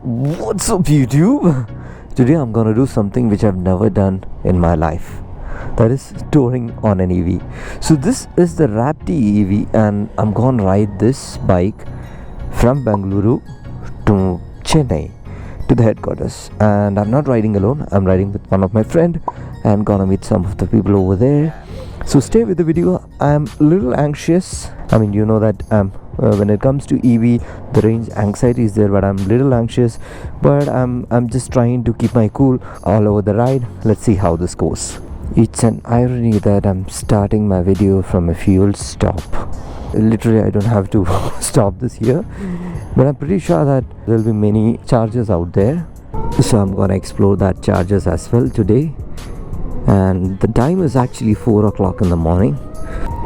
What's up, YouTube? Today I'm gonna do something which I've never done in my life. That is touring on an EV. So this is the Raptee.HV and I'm gonna ride this bike from Bengaluru to Chennai to the headquarters. And I'm not riding alone, I'm riding with one of my friend and gonna meet some of the people over there. So stay with the video. I'm a little anxious. I mean, you know that when it comes to EV, the range anxiety is there, but I'm a little anxious. But I'm just trying to keep my cool all over the ride. Let's see how this goes. It's an irony that I'm starting my video from a fuel stop. Literally, I don't have to stop this here, but I'm pretty sure that there'll be many chargers out there. So I'm gonna explore that chargers as well today. And the time is actually 4 o'clock in the morning.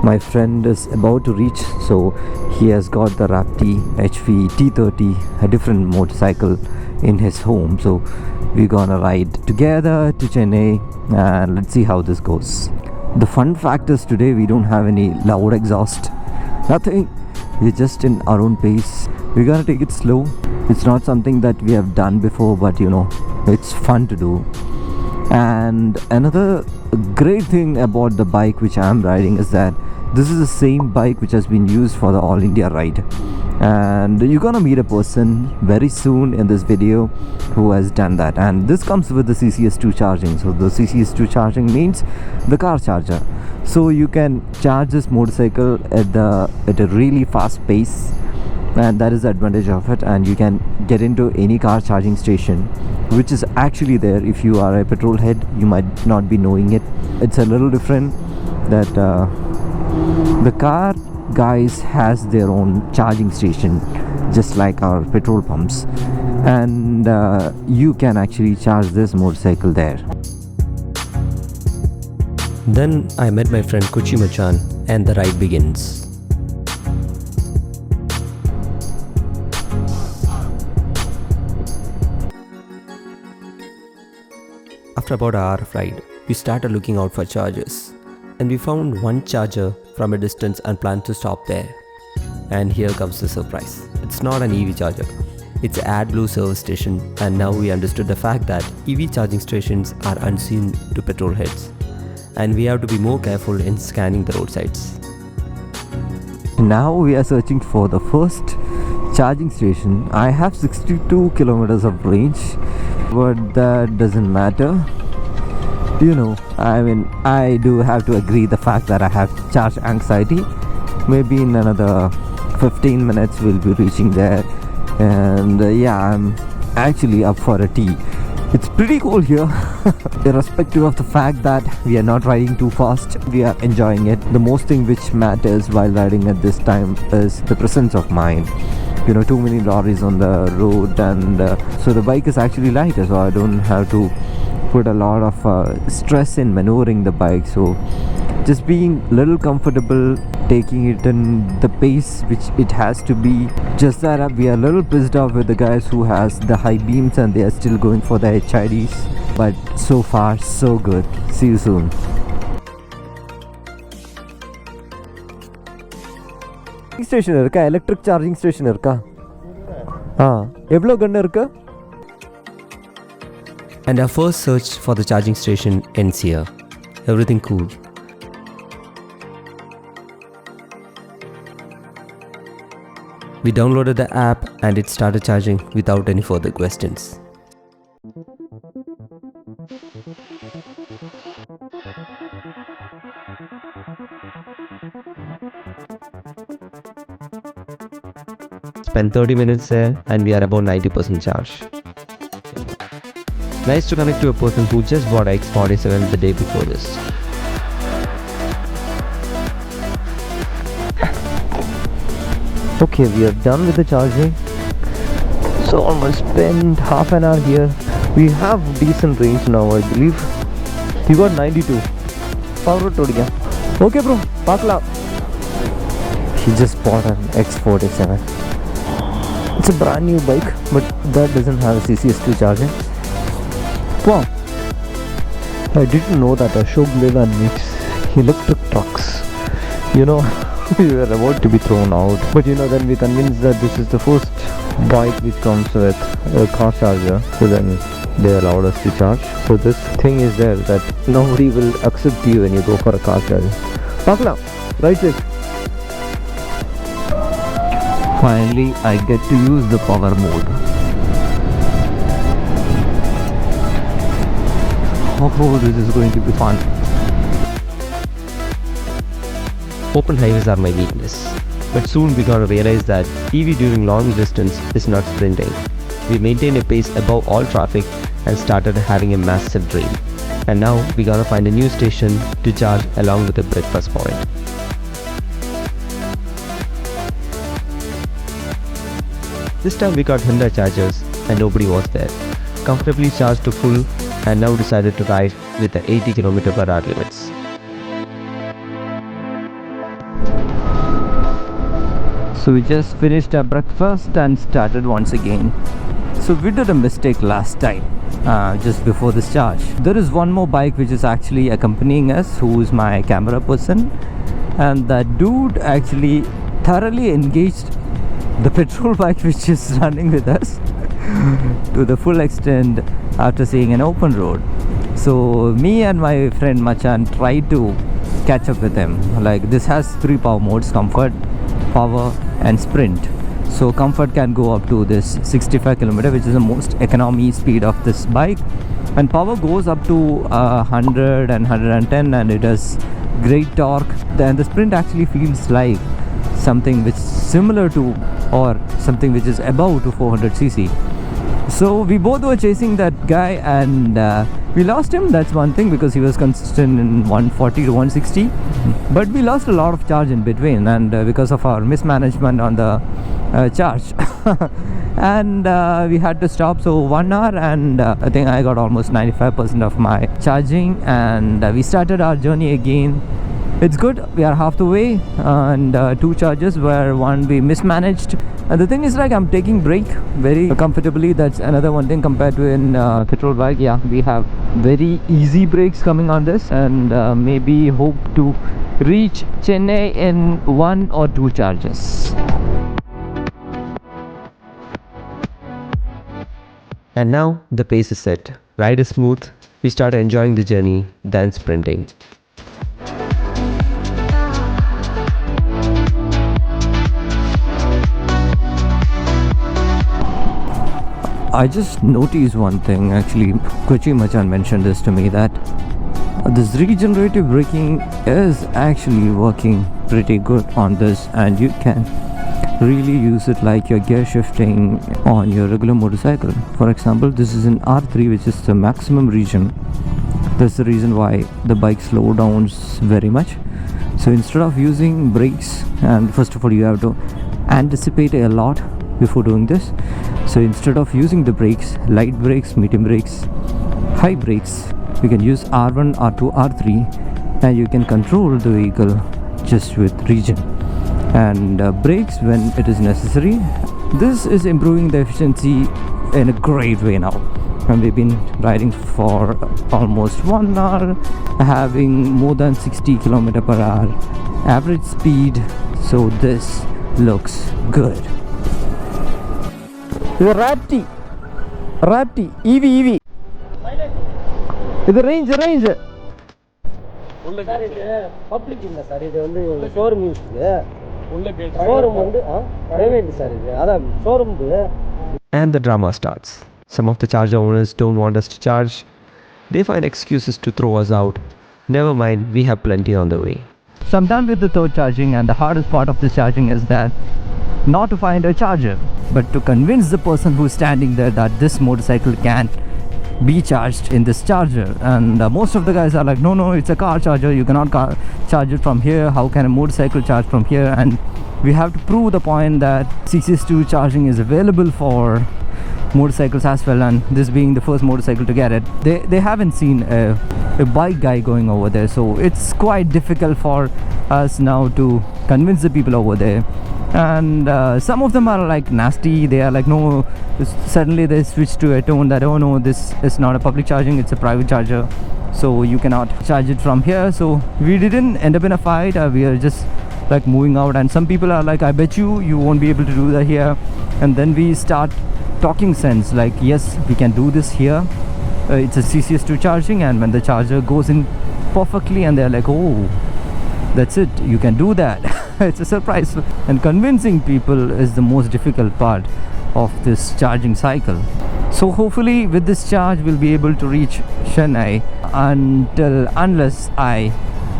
My friend is about to reach, so he has got the Raptee.HV T30, a different motorcycle, in his home. So we're gonna ride together to Chennai and let's see how this goes. The fun fact is today we don't have any loud exhaust, nothing. We're just in our own pace. We're gonna take it slow. It's not something that we have done before, but you know, it's fun to do. And another great thing about the bike which I am riding is that this is the same bike which has been used for the All India ride, and you're gonna meet a person very soon in this video who has done that. And this comes with the CCS2 charging. So the CCS2 charging means the car charger, so you can charge this motorcycle at a really fast pace, and that is the advantage of it. And you can get into any car charging station which is actually there. If you are a petrol head, you might not be knowing it. It's a little different that the car guys has their own charging station just like our petrol pumps, and you can actually charge this motorcycle there. Then I met my friend Kuchi Machan and the ride begins. After about an hour of ride, we started looking out for chargers, and we found one charger from a distance and planned to stop there. And here comes the surprise. It's not an EV charger, it's an AdBlue service station, and now we understood the fact that EV charging stations are unseen to petrol heads, and we have to be more careful in scanning the roadsides. Now we are searching for the first charging station. I have 62 kilometers of range, but that doesn't matter. You know, I mean, I do have to agree the fact that I have charge anxiety. Maybe in another 15 minutes we'll be reaching there, and yeah, I'm actually up for a tea. It's pretty cool here. Irrespective of the fact that we are not riding too fast, we are enjoying it. The most thing which matters while riding at this time is the presence of mind. You know, too many lorries on the road, and so the bike is actually lighter, so I don't have to put a lot of stress in maneuvering the bike. So just being a little comfortable, taking it in the pace which it has to be. Just that we are a little pissed off with the guys who has the high beams and they are still going for the HIDs, but so far so good. See you soon. Station irka, electric charging station irka. Evlo ganna irka? And our first search for the charging station ends here. Everything cool. We downloaded the app and it started charging without any further questions. Spent 30 minutes there and we are about 90% charged. Nice to connect to a person who just bought a X47 the day before this. Okay, we are done with the charging. So almost spent half an hour here. We have decent range now, I believe. We got 92. Power to diya. Okay bro, pakla. He just bought an X47. It's a brand new bike, but that doesn't have a CCS2 charging. Wow, I didn't know that Ashok Leland makes electric trucks. You know, we were about to be thrown out, but you know, then we convinced that this is the first bike which comes with a car charger, so then they allowed us to charge. So this thing is there that nobody will accept you when you go for a car charger. Pakla, right click. Finally I get to use the power mode. Oh, this is going to be fun. Open highways are my weakness. But soon we gotta realize that EV during long distance is not sprinting. We maintained a pace above all traffic and started having a massive dream. And now we gotta find a new station to charge along with a breakfast point. This time we got Honda chargers and nobody was there. Comfortably charged to full and now decided to ride with the 80 km/h limits. So we just finished our breakfast and started once again. So we did a mistake last time, just before this charge. There is one more bike which is actually accompanying us, who is my camera person, and that dude actually thoroughly engaged the petrol bike which is running with us to the full extent after seeing an open road. So me and my friend Machan tried to catch up with him. Like, this has 3 power modes: comfort, power and sprint. So comfort can go up to this 65 km, which is the most economy speed of this bike, and power goes up to 100 and 110, and it has great torque. Then the sprint actually feels like something which is similar to, or something which is above to 400cc. So we both were chasing that guy, and we lost him. That's one thing, because he was consistent in 140 to 160, but we lost a lot of charge in between, and because of our mismanagement on the charge and we had to stop. So 1 hour, and I think I got almost 95% of my charging, and we started our journey again. It's good, we are half the way, and 2 charges where one we mismanaged. And the thing is, like, I'm taking brake very comfortably. That's another one thing compared to in petrol bike. Yeah, we have very easy brakes coming on this, and maybe hope to reach Chennai in 1 or 2 charges. And now the pace is set. Ride is smooth. We start enjoying the journey, then sprinting. I just noticed one thing, actually. Kochi Machan mentioned this to me, that this regenerative braking is actually working pretty good on this, and you can really use it like your gear shifting on your regular motorcycle. For example, this is in R3, which is the maximum region. That's the reason why the bike slows down very much. So instead of using brakes, and first of all you have to anticipate a lot before doing this. So instead of using the brakes, light brakes, medium brakes, high brakes, you can use R1, R2, R3, and you can control the vehicle just with regen. And brakes when it is necessary. This is improving the efficiency in a great way now, and we've been riding for almost 1 hour, having more than 60 km/h average speed. So this looks good. The Raptee EV. The range. Public இல்லை sir, இது வந்து showroom use. Showroom வந்து private sir, இது அதான் showroom. And the drama starts. Some of the charger owners don't want us to charge. They find excuses to throw us out. Never mind, we have plenty on the way. So I'm done with the third charging, and the hardest part of this charging is that not to find a charger, but to convince the person who's standing there that this motorcycle can be charged in this charger. And most of the guys are like, no, it's a car charger, you cannot charge it from here. How can a motorcycle charge from here? And we have to prove the point that CCS2 charging is available for motorcycles as well, and this being the first motorcycle to get it, they haven't seen a bike guy going over there. So it's quite difficult for us now to convince the people over there. And some of them are like nasty. They are like, no, suddenly they switch to a tone that, oh no, this is not a public charging, it's a private charger, so you cannot charge it from here. So we didn't end up in a fight. We are just like moving out, and some people are like, I bet you won't be able to do that here. And then we start talking sense, like, yes, we can do this here. It's a CCS2 charging, and when the charger goes in perfectly, and they're like, oh, that's it, you can do that. It's a surprise. And convincing people is the most difficult part of this charging cycle. So hopefully with this charge we'll be able to reach Chennai unless I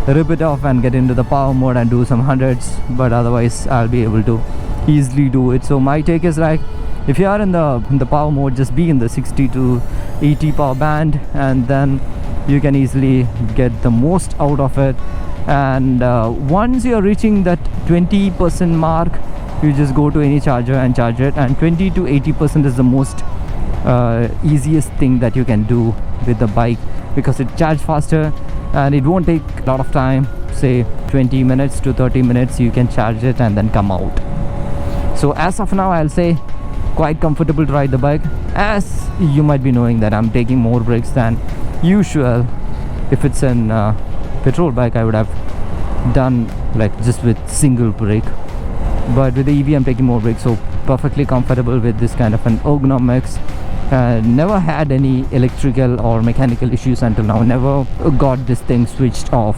rip it off and get into the power mode and do some hundreds, but otherwise I'll be able to easily do it. So my take is, like, if you are in the power mode, just be in the 60 to 80 power band, and then you can easily get the most out of it. And once you're reaching that 20% mark, you just go to any charger and charge it, and 20 to 80% is the most easiest thing that you can do with the bike, because it charges faster and it won't take a lot of time. Say 20 minutes to 30 minutes you can charge it and then come out. So as of now, I'll say quite comfortable to ride the bike. As you might be knowing that I'm taking more brakes than usual. If it's an petrol bike, I would have done like just with single brake, but with the EV I'm taking more brakes, so perfectly comfortable with this kind of an ergonomics. Never had any electrical or mechanical issues until now. Never got this thing switched off.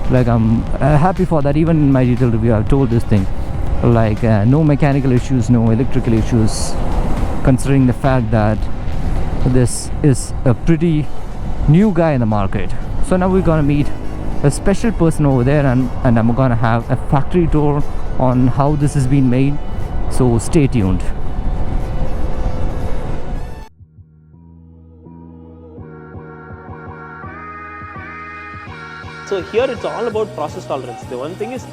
Like, I'm happy for that. Even in my detailed review I've told this thing, like, no mechanical issues, no electrical issues, considering the fact that this is a pretty new guy in the market. So now we're gonna meet a special person over there, and I'm gonna have a factory tour on how this has been made. So stay tuned. So here it's all about process tolerance. The one thing is,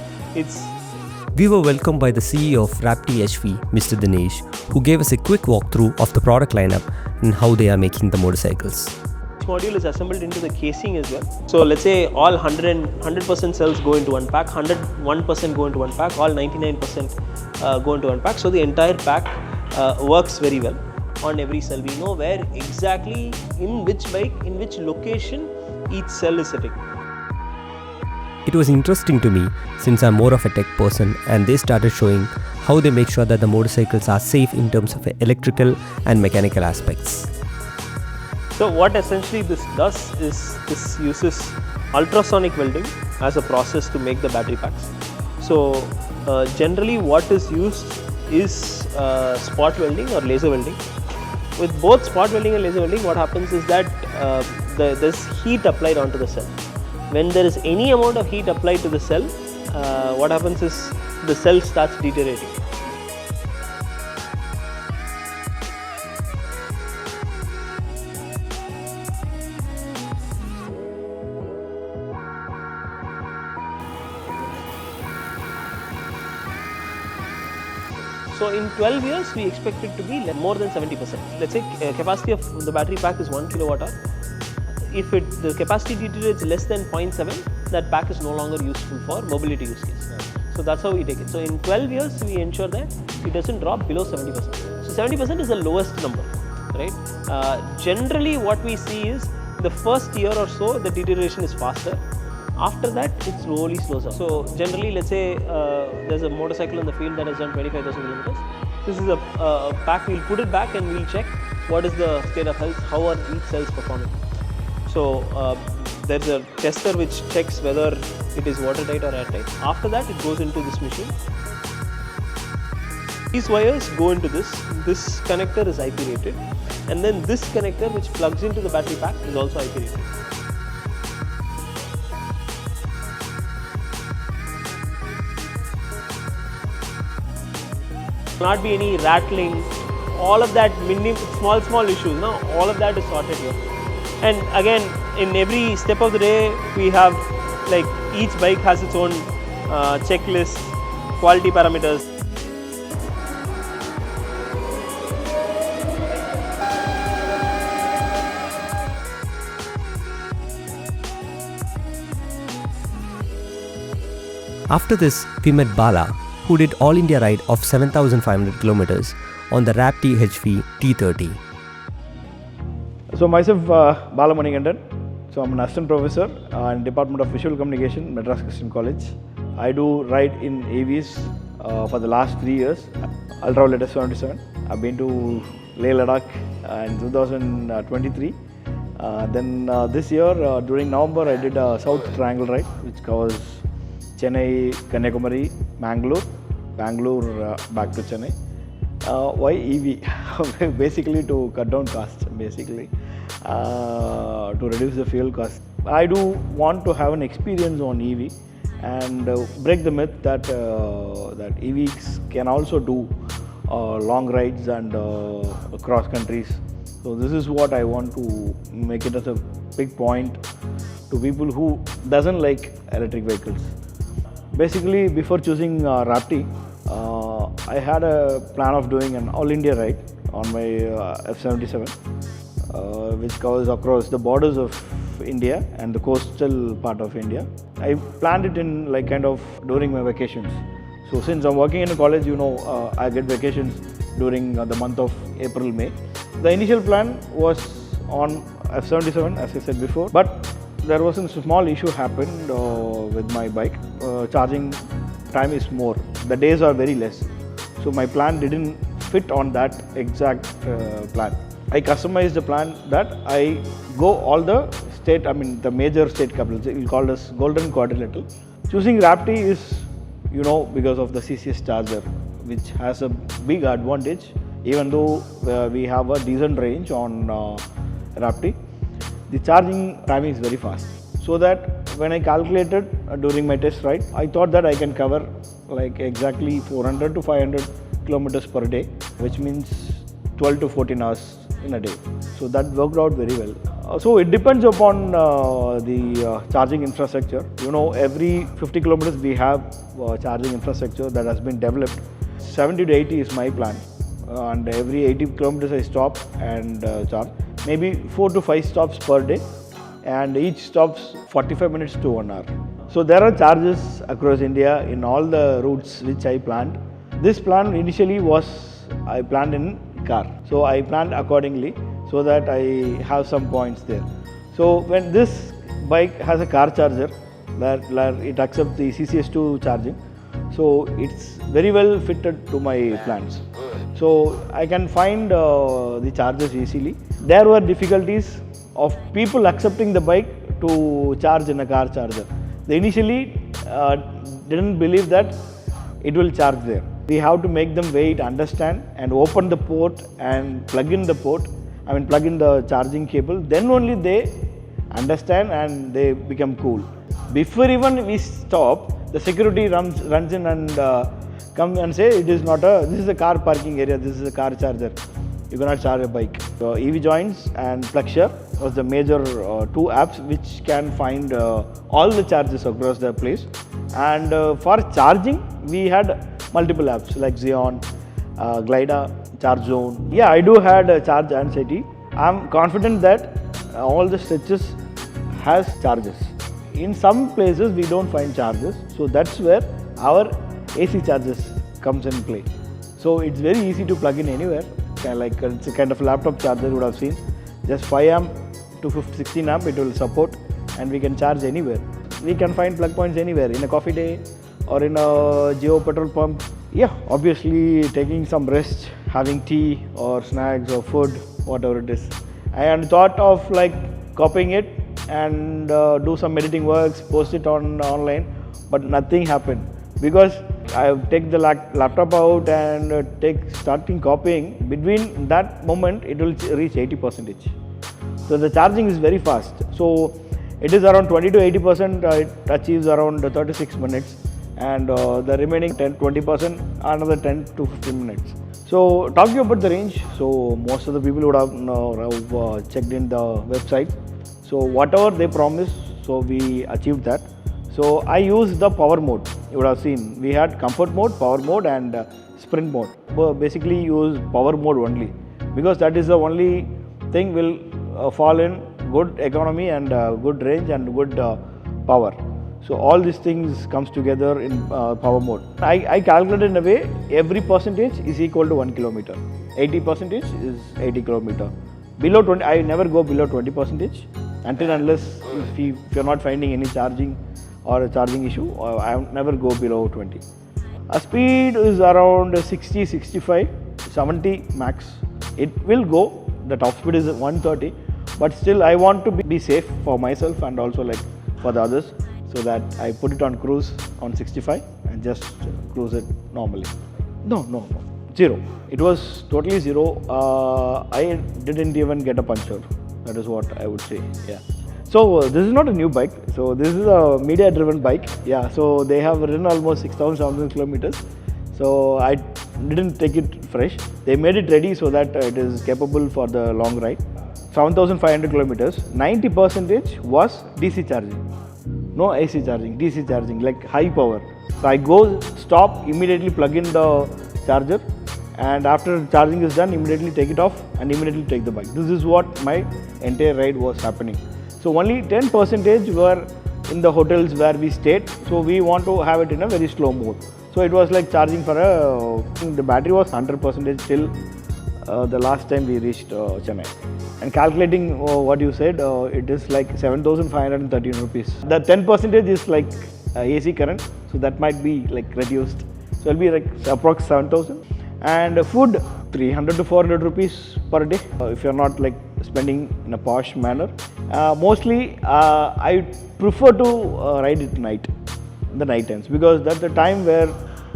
We were welcomed by the CEO of Raptee.HV, Mr. Dinesh, who gave us a quick walkthrough of the product lineup and how they are making the motorcycles. Each module is assembled into the casing as well. So let's say all 100% cells go into one pack, 101% go into one pack, all 99% go into one pack. So the entire pack works very well on every cell. We know where exactly, in which bike, in which location each cell is sitting. It was interesting to me since I'm more of a tech person, and they started showing how they make sure that the motorcycles are safe in terms of electrical and mechanical aspects. So what essentially this does is this uses ultrasonic welding as a process to make the battery packs. So generally what is used is spot welding or laser welding. With both spot welding and laser welding, what happens is that there's heat applied onto the cell. When there is any amount of heat applied to the cell, what happens is the cell starts deteriorating. So in 12 years, we expect it to be more than 70%. Let's say capacity of the battery pack is 1 kilowatt hour. If the capacity deteriorates less than 0.7, that pack is no longer useful for mobility use case. So that's how we take it. So in 12 years, we ensure that it doesn't drop below 70%. So 70% is the lowest number, right? Generally, what we see is the first year or so, the deterioration is faster. After that, it slowly slows down. So generally, let's say there's a motorcycle in the field that has done 25,000 kilometers. This is a pack. We'll put it back and we'll check what is the state of health, how are each cells performing. So there's a tester which checks whether it is watertight or airtight. After that, it goes into this machine. These wires go into this. This connector is IP rated, and then this connector which plugs into the battery pack is also IP rated. Not be any rattling, all of that small issues, no, all of that is sorted here. And again, in every step of the day, we have, like, each bike has its own checklist, quality parameters. After this, we met Bala, who did all India ride of 7,500 kilometers on the Raptee.HV T30. So myself, Bala Manigandan. So I'm an assistant professor in Department of Visual Communication, Madras Christian College. I do ride in AVs for the last 3 years. I'll travel at S77. I've been to Leh Ladakh in 2023. Then this year during November I did a South Triangle ride which covers Chennai, Kanyakumari, Bangalore back to Chennai. Why EV? Basically to cut down costs, to reduce the fuel cost. I do want to have an experience on EV and break the myth that that EVs can also do long rides and cross countries. So this is what I want to make it as a big point to people who doesn't like electric vehicles. Basically, before choosing Raptee, I had a plan of doing an all India ride on my F77, which covers across the borders of India and the coastal part of India. I planned it in like kind of during my vacations. So since I'm working in a college, I get vacations during the month of April, May. The initial plan was on F77, as I said before, but there was a small issue happened with my bike. Charging time is more. The days are very less. So my plan didn't fit on that exact plan. I customized the plan that I go all the the major state capitals. We'll call this golden quadrilateral. Choosing Raptee is, because of the CCS charger, which has a big advantage. Even though we have a decent range on Raptee, the charging timing is very fast. So that when I calculated during my test ride, I thought that I can cover like exactly 400 to 500 kilometers per day, which means 12 to 14 hours in a day. So that worked out very well. So it depends upon the charging infrastructure. Every 50 kilometers we have charging infrastructure that has been developed. 70 to 80 is my plan. And every 80 kilometers I stop and charge. Maybe 4 to 5 stops per day, and each stops 45 minutes to 1 hour. So there are charges across India in all the routes which I planned. This plan initially I planned in car. So I planned accordingly so that I have some points there. So when this bike has a car charger, that it accepts the CCS2 charging. So it's very well fitted to my plans. So I can find the charges easily. There were difficulties of people accepting the bike to charge in a car charger. They initially didn't believe that it will charge there. We have to make them wait, understand, and open the port and plug in the charging cable. Then only they understand and they become cool. Before even we stop, the security runs in and come and say this is a car parking area, this is a car charger. You cannot charge a bike. So EV Joints and Plugshare was the major 2 apps which can find all the charges across the place. And for charging, we had multiple apps like Xeon, Glida, Charge Zone. Yeah, I do had charge anxiety. I'm confident that all the stretches has charges. In some places we don't find charges, so that's where our AC charges comes in play. So it's very easy to plug in anywhere. Like it's a kind of laptop charger you would have seen. Just 5 amp to 16 amp it will support, and we can charge anywhere. We can find plug points anywhere, in a coffee day or in a Geo petrol pump. Yeah, obviously taking some rest, having tea or snacks or food, whatever it is. I had thought of like copying it and do some editing works, post it online, but nothing happened because I take the laptop out and starting copying. Between that moment, it will reach 80%. So the charging is very fast. So it is around 20 to 80%. It achieves around 36 minutes, and the remaining 20%, another 10 to 15 minutes. So talking about the range, so most of the people would have checked in the website. So whatever they promised, so we achieved that. So I used the power mode. You would have seen we had comfort mode, power mode, and sprint mode. So basically use power mode only because that is the only thing will fall in good economy and good range and good power. So all these things comes together in power mode. I calculated in a way every percentage is equal to 1 kilometer. 80% is 80 kilometer. Below 20, I never go below 20% until unless if you're not finding any charging or a charging issue. I never go below 20. Speed is around 60, 65, 70 max. It will go. The top speed is 130, but still I want to be safe for myself and also like for the others, so that I put it on cruise on 65 and just cruise it normally. No, zero. It was totally zero. I didn't even get a puncture. That is what I would say. Yeah. So this is not a new bike. So this is a media-driven bike. Yeah. So they have ridden almost 6,700 kilometers. So I didn't take it fresh. They made it ready so that it is capable for the long ride. 7,500 kilometers. 90% was DC charging. No AC charging, DC charging, like high power. So I go, stop, immediately plug in the charger, and after charging is done, immediately take it off and immediately take the bike. This is what my entire ride was happening. So only 10% were in the hotels where we stayed. So we want to have it in a very slow mode. So it was like charging for the battery was 100% till the last time we reached Chennai. And calculating what you said, it is like 7,513 rupees. The 10% is like AC current, so that might be like reduced. So it'll be like approx 7,000. And food, 300 to 400 rupees per day if you're not like spending in a posh manner. Mostly I prefer to ride it night, the night times, because that's the time where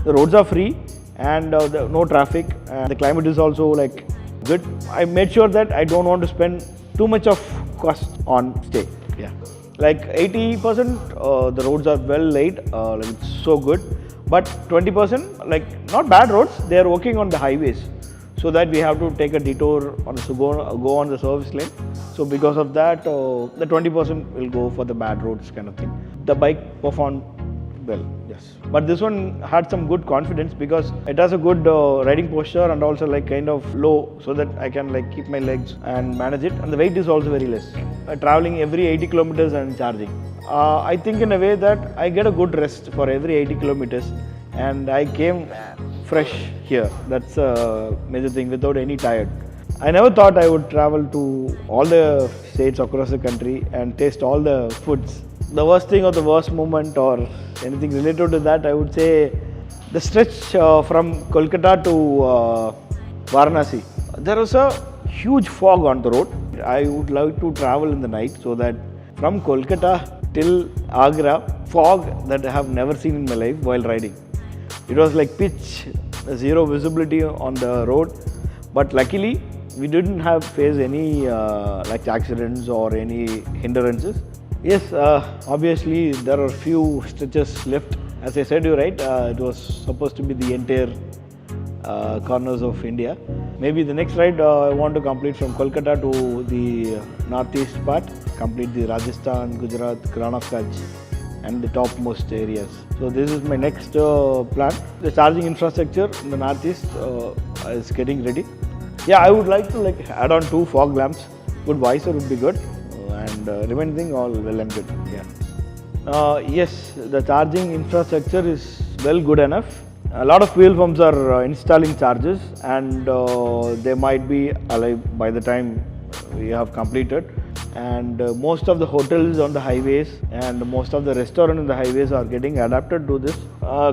the roads are free and no traffic, and the climate is also like good. I made sure that I don't want to spend too much of cost on stay. Yeah, like 80% the roads are well laid, like it's so good, but 20% like not bad roads. They are working on the highways, so that we have to take a detour on go on the service lane. So because of that, the 20% will go for the bad roads kind of thing. The bike performed well, yes. But this one had some good confidence because it has a good riding posture and also like kind of low, so that I can like keep my legs and manage it. And the weight is also very less. Traveling every 80 kilometers and charging. I think in a way that I get a good rest for every 80 kilometers, and I came fresh here. That's a major thing, without any tired. I never thought I would travel to all the states across the country and taste all the foods. The worst thing or the worst moment or anything related to that, I would say the stretch from Kolkata to Varanasi. There was a huge fog on the road. I would like to travel in the night, so that from Kolkata till Agra, fog that I have never seen in my life while riding. It was like pitch, zero visibility on the road, but luckily we didn't have faced any like accidents or any hindrances. Yes, obviously there are few stretches left. As I said, you're right, it was supposed to be the entire corners of India. Maybe the next ride I want to complete from Kolkata to the northeast part, complete the Rajasthan, Gujarat, Ran of Kutch and the topmost areas. So this is my next plan. The charging infrastructure in the northeast is getting ready. Yeah, I would like to like add on 2 fog lamps. Good visor would be good, and remaining all well and good. Yeah. Yes, the charging infrastructure is well good enough. A lot of fuel pumps are installing chargers, and they might be alive by the time we have completed. And most of the hotels on the highways and most of the restaurants on the highways are getting adapted to this.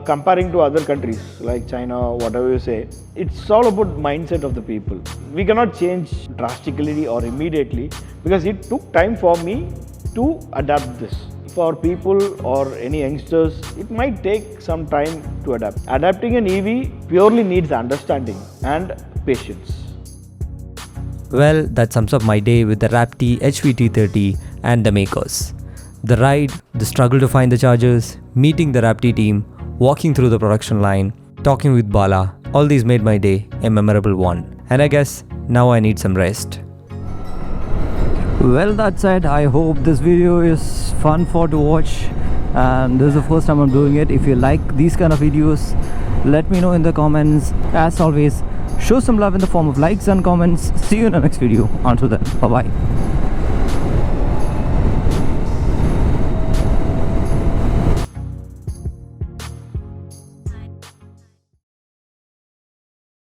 Comparing to other countries like China, whatever you say, it's all about mindset of the people. We cannot change drastically or immediately, because it took time for me to adapt this. For people or any youngsters, it might take some time to adapt. Adapting an EV purely needs understanding and patience. Well, that sums up my day with the Raptee.HV T30 and the makers. The ride, the struggle to find the chargers, meeting the Raptee team, walking through the production line, talking with Bala, all these made my day a memorable one. And I guess now I need some rest. Well, that said, I hope this video is fun for to watch, and this is the first time I'm doing it. If you like these kind of videos, let me know in the comments. As always, show some love in the form of likes and comments. See you in the next video. Until then, bye bye.